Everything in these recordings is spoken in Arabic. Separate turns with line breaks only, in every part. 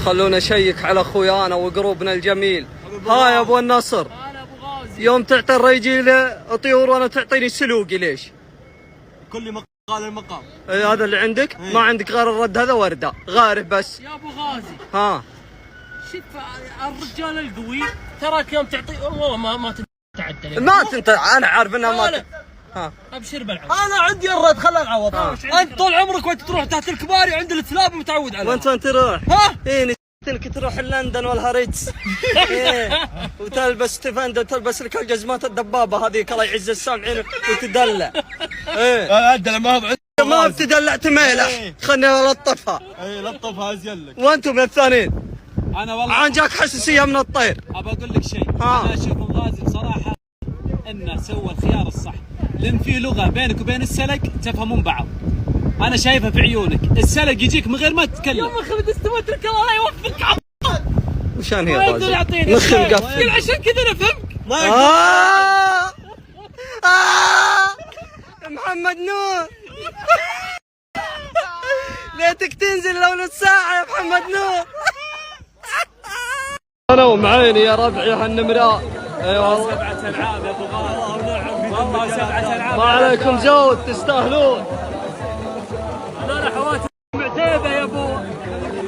خلونا نشيك على اخويانا وقروبنا الجميل. ها يا ابو النصر، يوم تعطي الرجيله طيور وانا تعطيني سلوقي ليش؟
كل مقال المقام.
هذا اللي عندك؟ ما عندك غير الرد هذا ورده غارف بس.
يا ابو غازي
ها
شوف الرجال القوي تراك يوم تعطي والله ما تتعدى.
ما انا عارف انها ما
ها ابشر بالعوض.
انا عندي الرد خلنا نعوض. انت طول عمرك وانت تروح تحت الكباري عند التلاب متعود عليها.
وانت تروح؟
ها؟
ايه نسيتك تروح لندن والهاريتس. ايه وتلبس ستيفندر وتلبس لك الجزمات الدبابه هذيك الله يعز السامعين وتدلع. ايه
ادلع
ما بتدلع تميلح. خلني الطفها.
ايه لطفها ازين لك.
وانتم الثانيين
انا والله
عن جاك حساسيه من الطير.
ابى اقول لك شيء. انا اشوف الغازي بصراحه انه سوى الخيار الصح، لان في لغه بينك وبين السلق تفهمون بعض. انا شايفها في عيونك، السلق يجيك من غير ما تتكلم.
يوم خذ استمترك الله يوفقك عبد.
وشان هي
ما يقدر يعطيني
مخ مقفل.
عشان كذا نفهمك.
محمد نور ليتك تنزل لو نص ساعة يا محمد نور. انا ومعيني يا ربعي هالنمراء. اي والله
7 ألعاب يا ابو غالي. والله 7 ألعاب.
ما عليكم زود تستاهلون.
انا حواتي معتيبه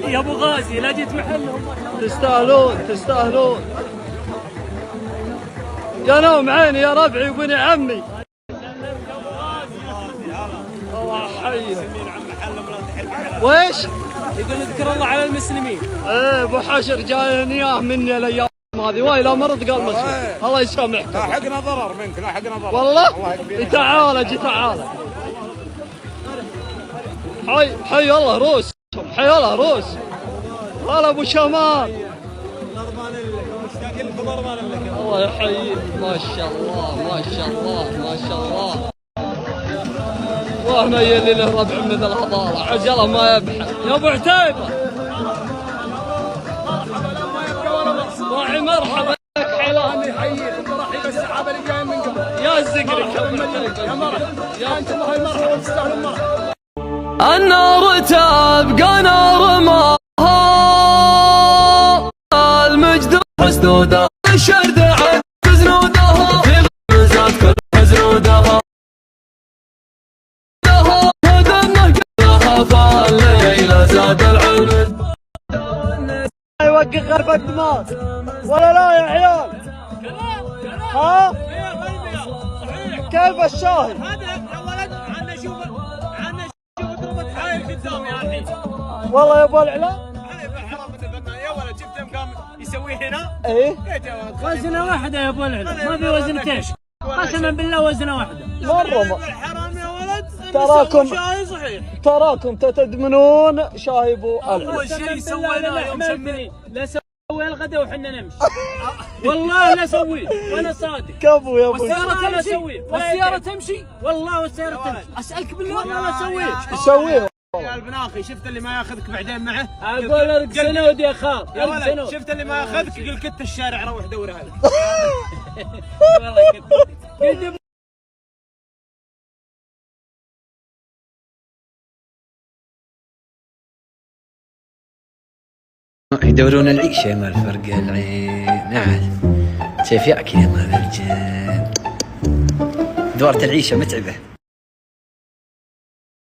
يا ابو غازي لا جيت محلهم.
تستاهلون. يا نوم عيني يا ربعي وبني عمي. الله حيه. ويش؟
يقول اذكر الله على المسلمين.
ايه ابو حشر جايني اياه مني الايام هذه وايلا مرض قال مسلم. الله يسامحك.
لاحقنا ضرر منك، لاحقنا ضرر
والله. تعال. حي الله روس. هلا ابو شمال. الله يحييك. ما شاء الله. والله يلي له ربع من الهضاره عجله ما يبحث يا ابو عتيبه. راعي مرحبا لك حيلان يحييك ومرحبا بالسحابه اللي جايين من قبل. يا الزقرك يا مرحبا يا انتم هاي مرحبا تستاهلون مرحبا. النار تبقى نار ماها المجد حسدودها الشرد عن زنودها في غمزات كل حزنودها فالليلة زاد العود. يوقف غرب الدماغ ولا لا يا عيال؟ ها؟ كيف الشاهي؟
هذا يا ولد عنا شوف ضربة حايل قدام يا الحين.
والله يا ابو الاعلام
حرام الفنان يا ولد شفته كان يسويه هنا؟
ايه
وزنه واحدة يا ابو العلا ما في وزنتين. قسما بالله وزنه واحدة.
مرة
حرام يا ولد.
تراكم تدمنون شاي ابو العلا.
اول شيء سويناه يوم شمني لا سوي الغداء وحنا نمشي. والله لا اسويه وانا صادق.
كفو يا ابو.
والسيارة تمشي والله والسيارة تمشي. اسالك بالله والله لا اسويه.
سويه
يا البناخي شفت اللي ما ياخذك بعدين معه.
اقول لك سنود يا خال
يا ولد شفت اللي ما ياخذك قل كت الشارع روح دور هذا. والله
يدورون العيشة مال فرق العين. نعم شايف ياكل يا مال الجن. دورة العيشة متعبة.